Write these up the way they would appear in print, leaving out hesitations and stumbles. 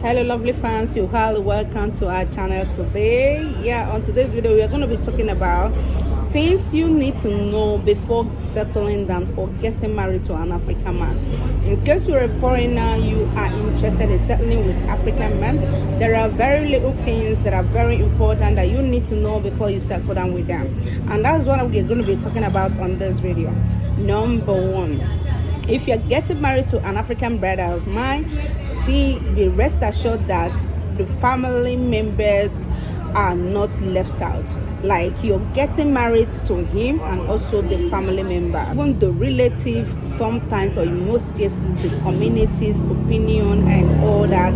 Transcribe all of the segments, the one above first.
Hello lovely fans, you all welcome to our channel today. On today's video we are going to be talking about things you need to know before settling down or getting married to an African man. In case you're a foreigner, you are interested in settling with African men, there are very little things that are very important that you need to know before you settle down with them, and that's what we're going to be talking about on this video. Number one, if you're getting married to an African brother of mine, be rest assured that the family members are not left out. Like, you're getting married to him and also the family member, even the relative, sometimes or in most cases the community's opinion and all that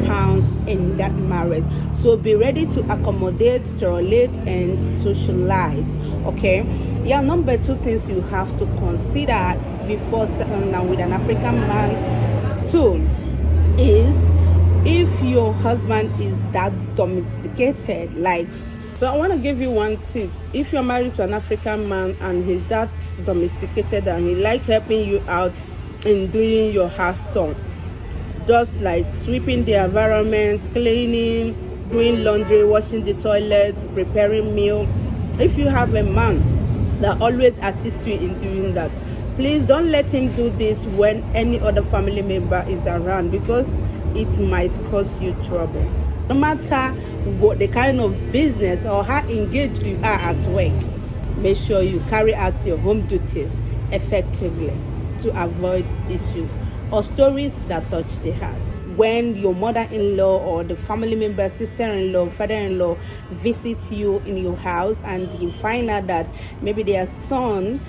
count in that marriage. So be ready to accommodate, tolerate and socialize. Okay, number two things you have to consider before settling down with an African man too is if your husband is that domesticated. So I want to give you one tip. If you're married to an African man and he's that domesticated and he like helping you out in doing your house chore, just like sweeping the environment, cleaning, doing laundry, washing the toilets, preparing meal, if you have a man that always assists you in doing that, please don't let him do this when any other family member is around, because it might cause you trouble. No matter what the kind of business or how engaged you are at work, make sure you carry out your home duties effectively to avoid issues or stories that touch the heart. When your mother-in-law or the family member, sister-in-law, father-in-law visits you in your house and you find out that maybe their son,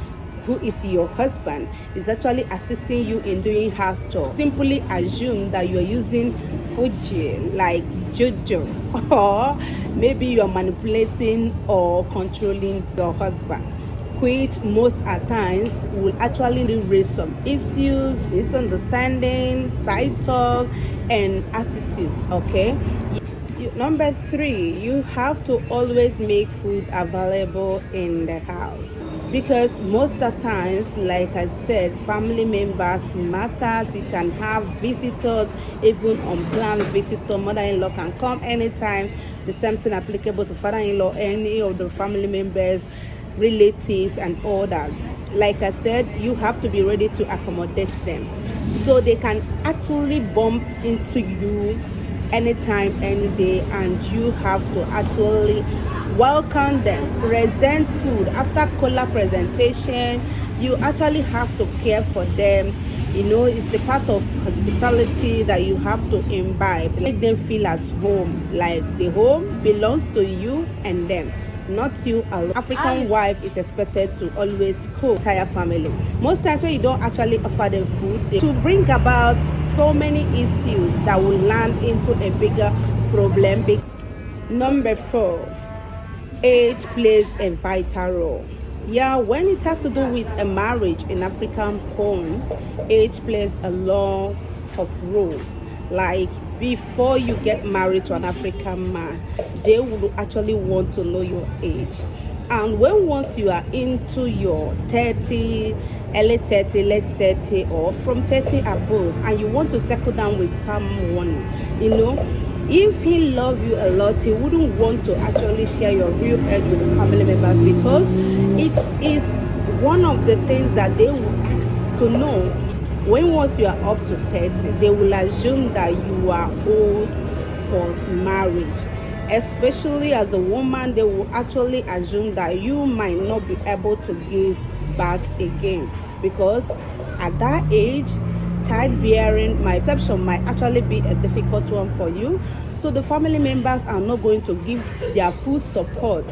who is your husband, is actually assisting you in doing house chores, simply assume that you are using Fuji, like Jojo, or maybe you are manipulating or controlling your husband, which most at times will actually raise some issues, misunderstanding, side talk and attitudes. Okay, number three, you have to always make food available in the house, because most of the times, like I said, family members matters. You can have visitors, even unplanned visitor. Mother-in-law can come anytime. The same thing applicable to father-in-law, any of the family members, relatives and all that. Like I said, you have to be ready to accommodate them, so they can actually bump into you anytime, any day, and you have to actually welcome them, present food. After color presentation, you actually have to care for them. It's a part of hospitality that you have to imbibe. Make them feel at home, like the home belongs to you and them, not you alone. African wife is expected to always cook entire family. Most times when you don't actually offer them food, to bring about so many issues that will land into a bigger problem. Number four, age plays a vital role. When it has to do with a marriage in African home, age plays a lot of role. Like, before you get married to an African man, they will actually want to know your age. And once you are into your 30, early 30, late 30, or from 30 above, and you want to settle down with someone, if he loves you a lot, he wouldn't want to actually share your real age with the family members, because it is one of the things that they will ask to know. Once you are up to 30, they will assume that you are old for marriage. Especially as a woman, they will actually assume that you might not be able to give birth again, because at that age, childbearing, my perception, might actually be a difficult one for you. So the family members are not going to give their full support,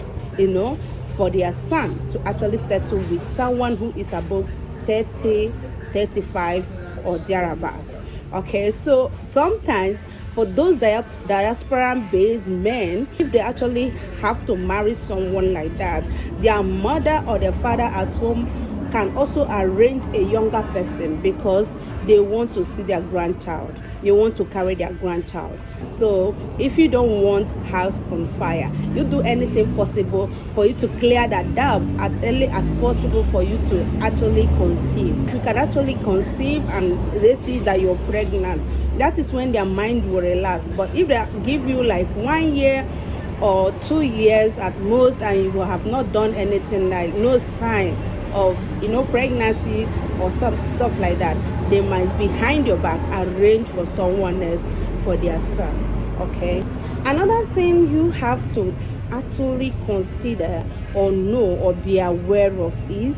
for their son to actually settle with someone who is above 30, 35 or thereabouts. Okay, so sometimes for those diaspora-based men, if they actually have to marry someone like that, their mother or their father at home can also arrange a younger person, because they want to see their grandchild. They want to carry their grandchild. So if you don't want house on fire, you do anything possible for you to clear that doubt as early as possible for you to actually conceive. If you can actually conceive and they see that you're pregnant, that is when their mind will relax. But if they give you like 1 year or 2 years at most, and you have not done anything, like no sign of pregnancy or some stuff like that, they might behind your back arrange for someone else for their son. Okay, another thing you have to actually consider or know or be aware of is,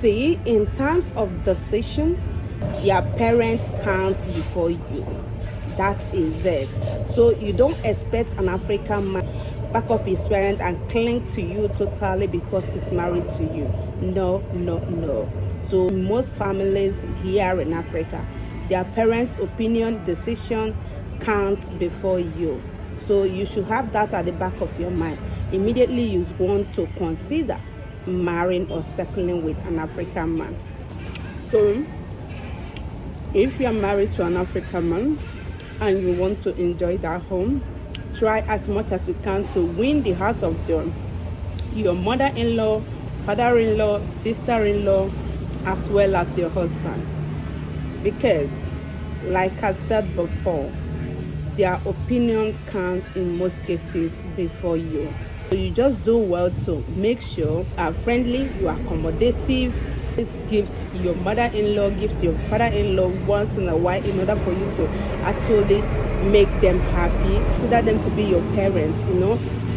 see, in terms of decision, your parents count before you. That is it. So you don't expect an African man back up his parents and cling to you totally because he's married to you. No. So most families here in Africa, their parents' opinion, decision counts before you. So you should have that at the back of your mind. Immediately you want to consider marrying or settling with an African man. So if you are married to an African man and you want to enjoy that home, try as much as you can to win the heart of your mother-in-law, father-in-law, sister-in-law, as well as your husband. Because, like I said before, their opinion counts in most cases before you. So you just do well to make sure you are friendly, you are accommodative. Please gift your mother-in-law, gift your father-in-law once in a while in order for you to actually make them happy. Consider them to be your parents,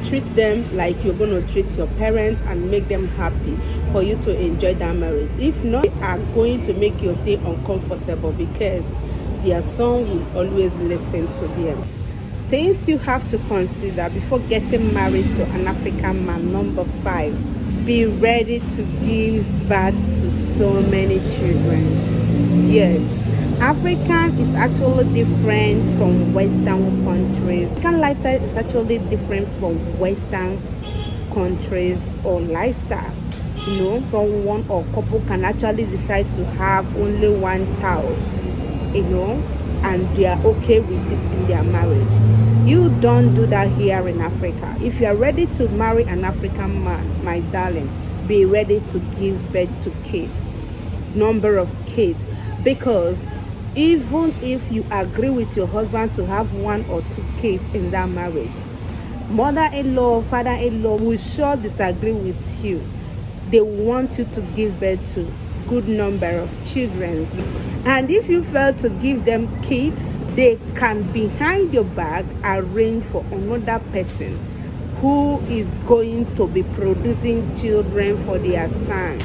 treat them like you're going to treat your parents and make them happy for you to enjoy that marriage. If not, they are going to make you stay uncomfortable because their son will always listen to them. Things you have to consider before getting married to an African man. Number 5. Be ready to give birth to so many children. Yes, African is actually different from Western countries. African lifestyle is actually different from Western countries or lifestyle. Someone or couple can actually decide to have only one child, and they are okay with it in their marriage. You don't do that here in Africa. If you are ready to marry an African man, my darling, be ready to give birth to kids, number of kids, because even if you agree with your husband to have 1 or 2 kids in that marriage, mother-in-law, father-in-law will sure disagree with you. They want you to give birth to good number of children, and if you fail to give them kids, they can behind your back arrange for another person who is going to be producing children for their son.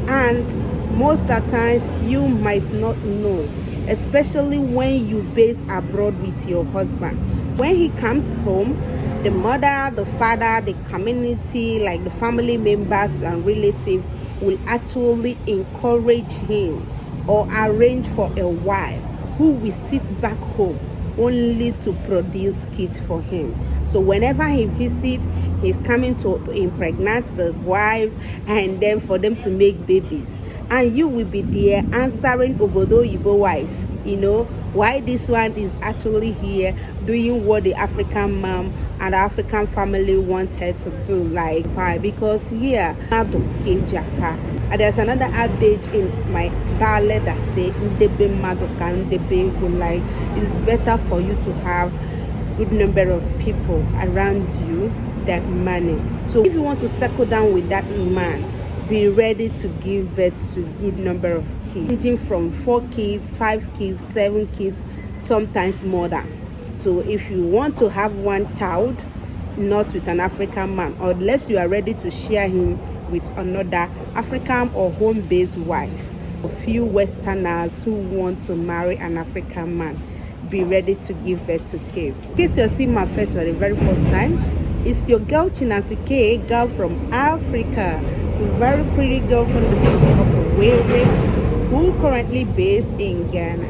And most of the times you might not know, especially when you base abroad with your husband. When he comes home, the mother, the father, the community, like the family members and relatives will actually encourage him or arrange for a wife who will sit back home only to produce kids for him. So whenever he visits, he's coming to impregnate the wife and then for them to make babies. And you will be there answering Obodo Yibo wife, why this one is actually here doing what the African mom and the African family wants her to do. Like, why? Because here, and there's another adage in my dialect that says, like, it's better for you to have good number of people around you than money. So if you want to settle down with that man, be ready to give birth to good number of kids, ranging from 4 kids, 5 kids, 7 kids, sometimes more than. So if you want to have one child, not with an African man, unless you are ready to share him with another African or home-based wife. A few Westerners who want to marry an African man, be ready to give birth to kids. In case you're seeing my face for the very first time, it's your girl Chinasy K, girl from Africa, a very pretty girl from the city of Owerri, who currently based in Ghana.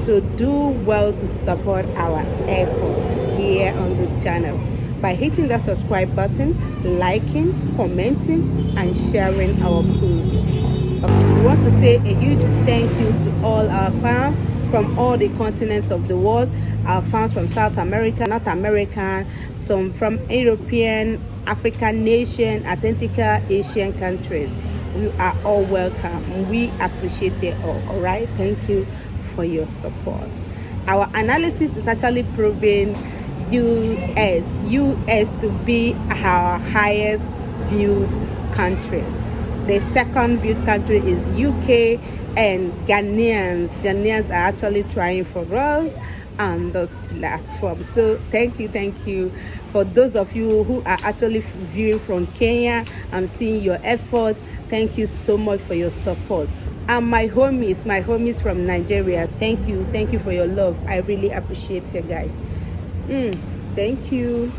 So do well to support our efforts here on this channel by hitting the subscribe button, liking, commenting, and sharing our posts. We want to say a huge thank you to all our fans from all the continents of the world, our fans from South America, North America, some from European, African nation, Atlantica, Asian countries. We are all welcome. We appreciate it all right? Thank you for your support. our analysis is actually proving US to be our highest viewed country. The second viewed country is UK, and Ghanaians are actually trying for us on this platform. So thank you for those of you who are actually viewing from Kenya. I'm seeing your effort. Thank you so much for your support. And my homies from Nigeria, thank you for your love. I really appreciate you guys. Thank you.